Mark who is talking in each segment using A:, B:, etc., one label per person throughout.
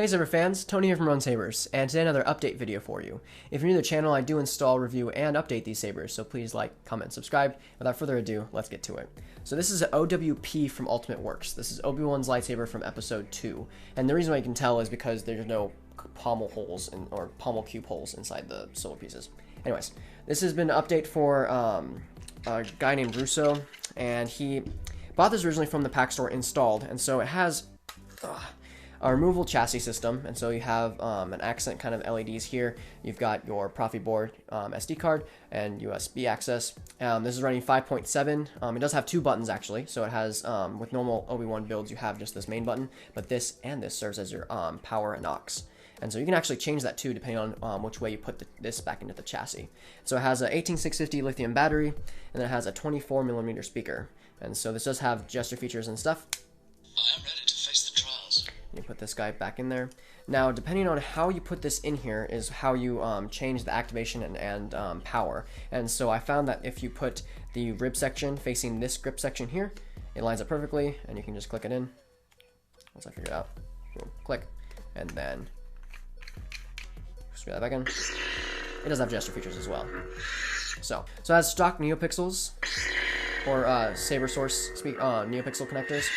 A: Hey Saber fans, Tony here from Run Sabers, and today another update video for you. If you're new to the channel, I do install, review, and update these sabers, so please like, comment, and subscribe. Without further ado, let's get to it. So this is an OWP from Ultimate Works. This is Obi Wan's lightsaber from Episode 2, and the reason why you can tell is because there's no pommel holes or pommel cube holes inside the silver pieces. Anyways, this has been an update for a guy named Russo, and he bought this originally from the pack store installed, and so it has a removable chassis system, and so you have an accent kind of LEDs here. You've got your proffie board, SD card, and USB access. This is running 5.7. It does have two buttons actually, so it has, with normal Obi Wan builds, you have just this main button, but this and this serves as your power and aux. And so you can actually change that too, depending on which way you put this back into the chassis. So it has an 18650 lithium battery, and then it has a 24mm speaker. And so this does have gesture features and stuff.
B: I am ready to face the trials.
A: You put this guy back in there. Now, depending on how you put this in here is how you change the activation and power. And so I found that if you put the rib section facing this grip section here, it lines up perfectly, and you can just click it in. Once I figure it out, boom, click, and then screw that back in. It does have gesture features as well. So it has stock Neopixels, or Saber Source Neopixel connectors.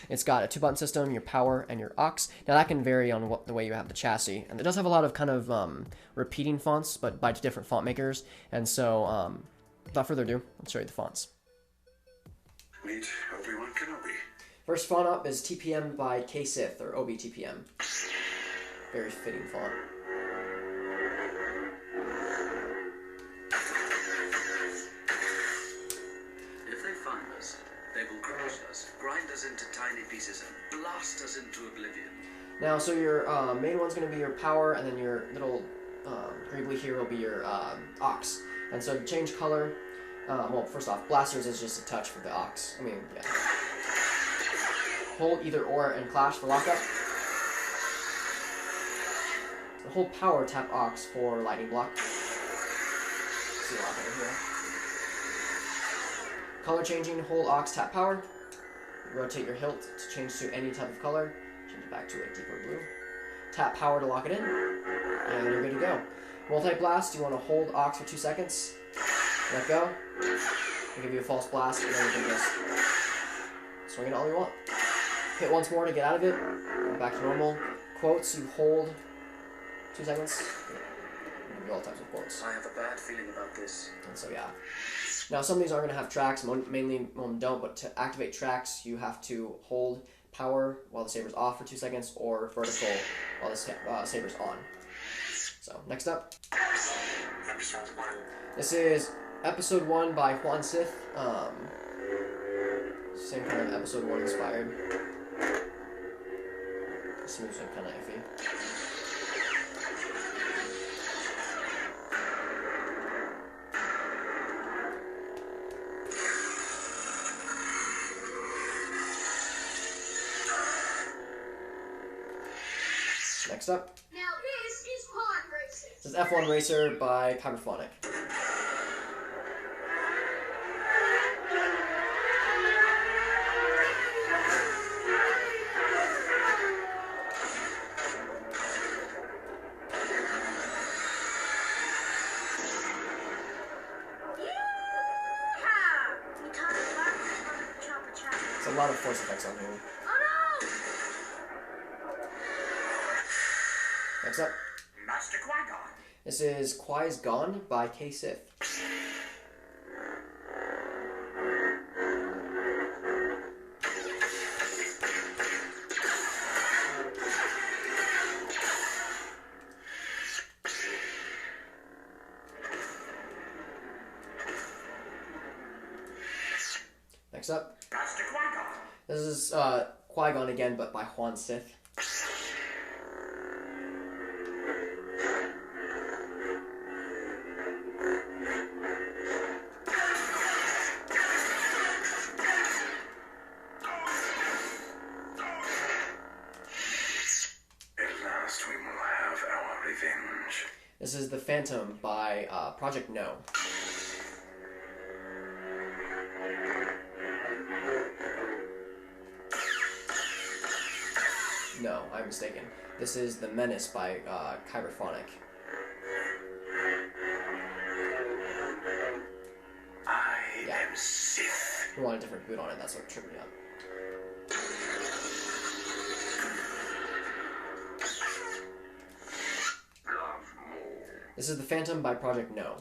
A: It's got a 2-button system, your power, and your aux. Now that can vary on the way you have the chassis, and it does have a lot of kind of repeating fonts, but by different font makers. And so, without further ado, let's show you the fonts.
B: Meet Obi Wan Kenobi.
A: First font up is TPM by K-Sith, or OBTPM. Very fitting font.
B: They will crush us, grind us into tiny pieces, and blast us into oblivion.
A: Now, so your main one's going to be your power, and then your little greebly here will be your aux. And so to change color, well, first off, blasters is just a touch for the aux. I mean, yeah. Hold either or and clash for lockup. Hold power, tap aux for lightning block. See a lot better here. Color changing, hold aux, tap power. Rotate your hilt to change to any type of color. Change it back to a deeper blue. Tap power to lock it in, and you're good to go. Multi-blast, you want to hold aux for 2 seconds. Let go. It'll give you a false blast, and then you can just swing it all you want. Hit once more to get out of it. Go back to normal. Quotes, you hold 2 seconds. You can do all types of quotes.
B: I have a bad feeling about this.
A: And so, yeah. Now, some of these are going to have tracks, mainly most don't, but to activate tracks, you have to hold power while the saber's off for 2 seconds, or vertical while the saber's on. So, next up. This is Episode 1 by Juan Sith. Same kind of Episode 1 inspired. This moves are kind of iffy. Next up.
C: Now this is Pod Racer.
A: This is F1 Racer by Kyberphonic. There's a lot of force effects on here. Next up.
B: Master Qui-Gon.
A: This is Qui-Gon's Gone by K-Sith. Next up.
B: Master Qui-Gon.
A: This is Qui-Gon again, but by Juan Sith. This is The Phantom by Project No. No, I'm mistaken. This is The Menace by Kyberphonic.
B: I am Sith.
A: We want a different boot on it, that's what tripped me up. This is The Phantom by Project No.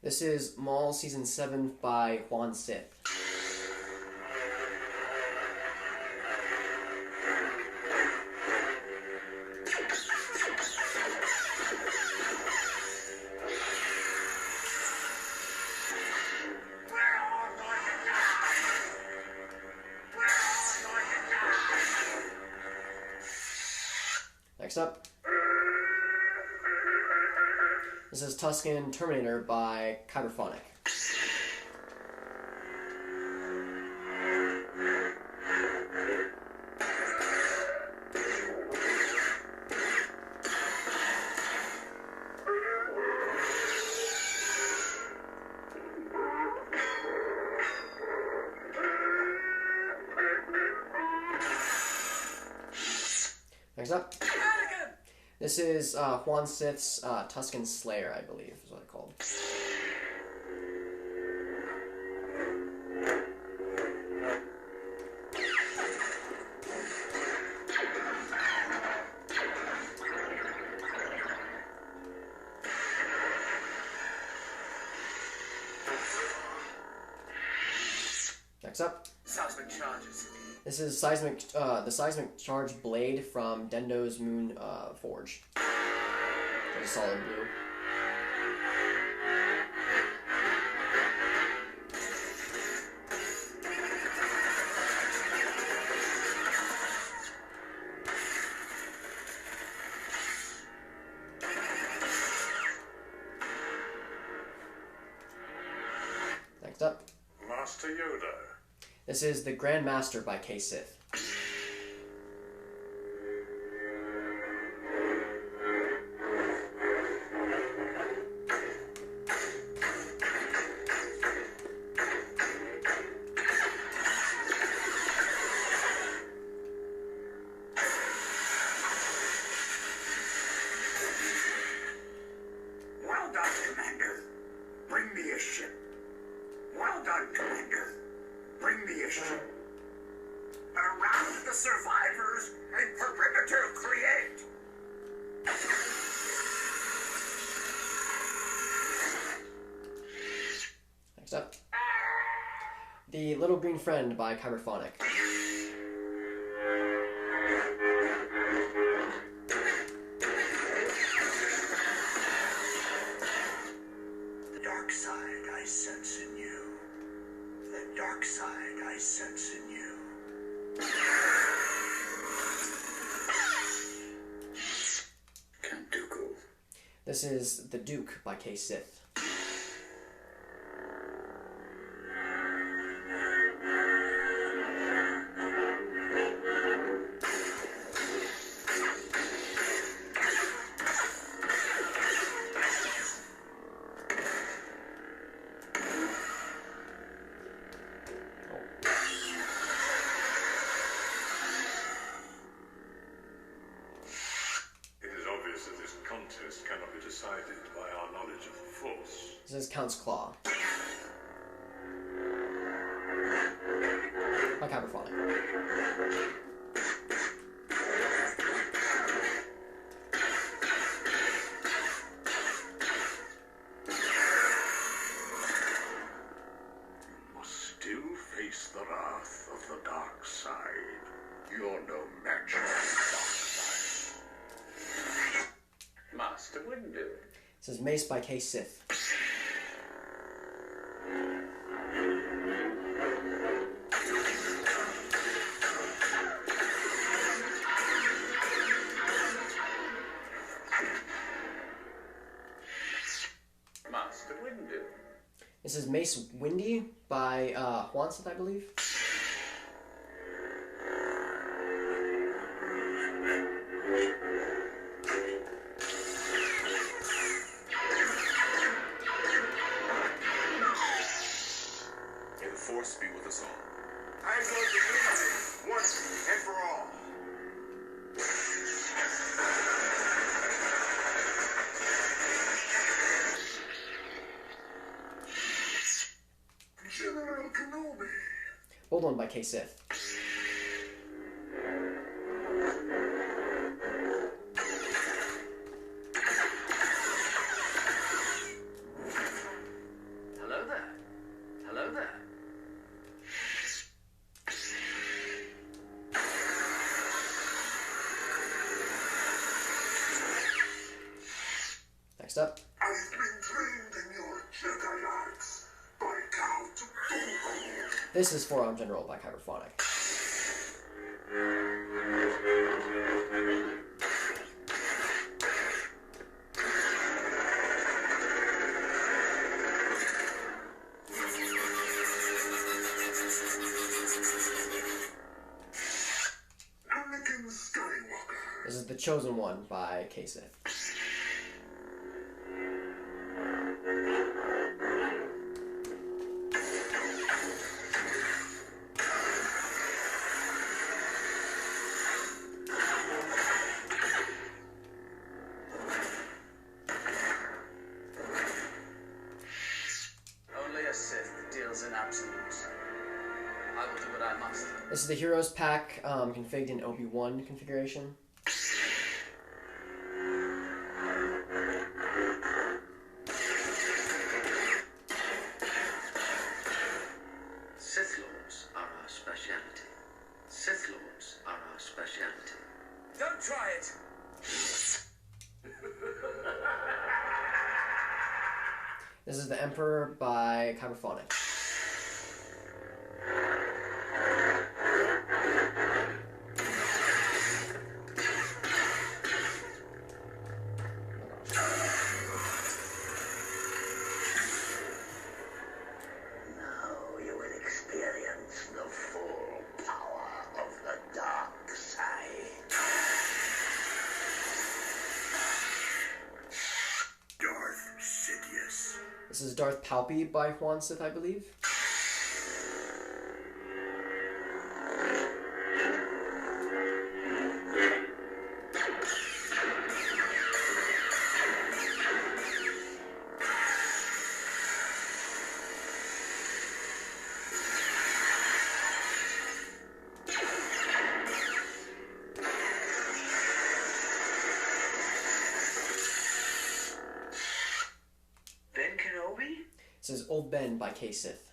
A: This is Maul Season 7 by Juan Sith. Next up, this is Tusken Terminator by Kyberphonic. Next up, this is Juan Sith's Tusken Slayer, I believe, is what it's called. Next up,
B: Seismic charges.
A: this is the seismic charge blade from Dendo's Moon Forge. It's a solid blue. Next up,
D: Master Yoda.
A: this is The Grand Master by K. Sith.
B: Well done, Commander. Bring me a ship. Well done, Commander. Bring me a ship. Around the survivors and perimeter create.
A: Next up, The Little Green Friend by Kyberphonic.
B: The dark side I sense in you. The dark side I sense in you. Count Dooku.
A: This is The Duke by K. Sith.
D: It is obvious that this contest cannot be decided by our knowledge of the Force.
A: This is Count's Claw by Kyberphonic.
D: You must still face the wrath of the dark side. You're no match for the dark side.
B: Master Windu.
A: This is Mace by K. Sith.
B: Master Windu.
A: This is Mace Windy by Juanseth, I believe.
D: May the Force be with us all.
B: I'm going to win this once and for all. General Kenobi.
A: Hold On by K-Sith.
E: Hello there. Hello there.
A: Next up.
B: I've been trained in your Jedi arts by Count Dooku.
A: This is Forearm General by Kyberphonic.
B: Anakin Skywalker.
A: This is The Chosen One by K-Sith.
E: Only a Sith deals in absolutes. I will do what I must.
A: This is the Heroes Pack, configured in Obi Wan configuration.
E: Sith Lords are our speciality. Sith Lords are our speciality. Don't try it!
A: This is The Emperor by Kyberphonic.
B: Now you will experience the full power of the dark side. Darth Sidious.
A: This is Darth Palpy by Juanseth, I believe.
E: Ben Kenobi?
A: This is Old Ben by K-Sith.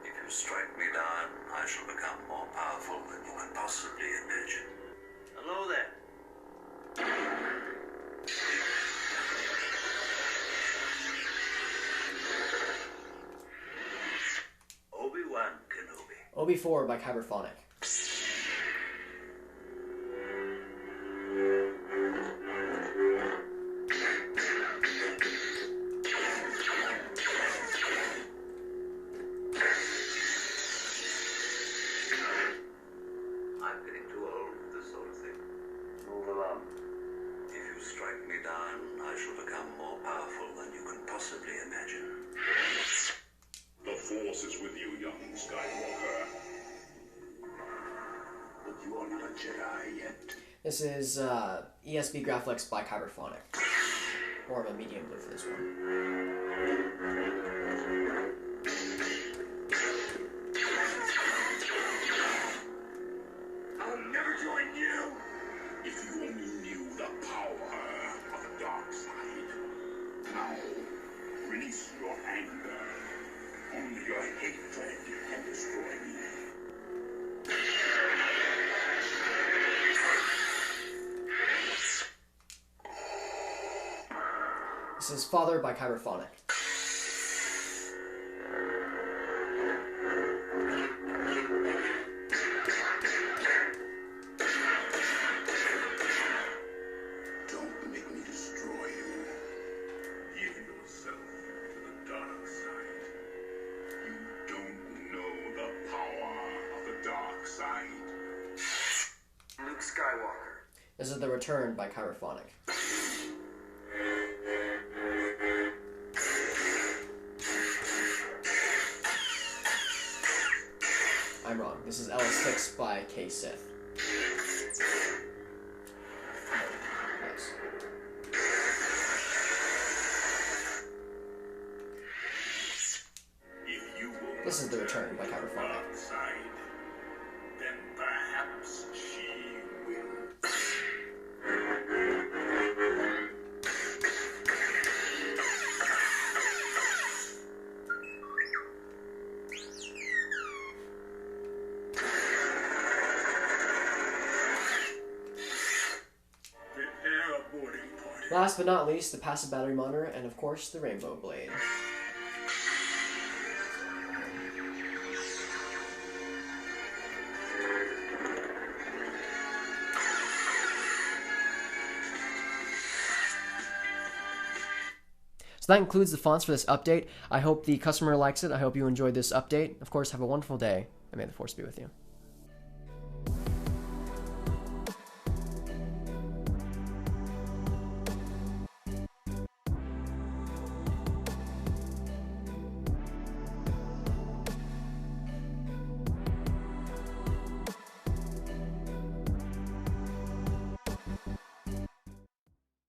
B: If you strike me down, I shall become more powerful than you can possibly imagine.
E: Hello there.
B: Obi Wan Kenobi.
A: Obi-4 by Kyberphonic.
B: I'm getting too old for this sort of thing. Move along. If you strike me down, I shall become more powerful than you can possibly imagine.
D: The Force is with you, young Skywalker.
B: But you are not a Jedi yet.
A: This is ESB Graphics by Kyberphonic. More of a medium blue for this one.
B: I'll never join you!
D: If you only knew the power of the dark side. Now, release your anger. Only your hatred can destroy me.
A: This is Father by Kyberphonic. This is The Return by Chirophonic. I'm wrong. This is LS6 by K Sith. Nice.
D: If you will
A: This is The Return by Chirophonic.
D: outside, then perhaps she will. Prepare a boarding party.
A: Last but not least, the passive battery monitor, and of course, the rainbow blade. So that includes the fonts for this update. I hope the customer likes it. I hope you enjoyed this update. Of course, have a wonderful day, and may the Force be with you.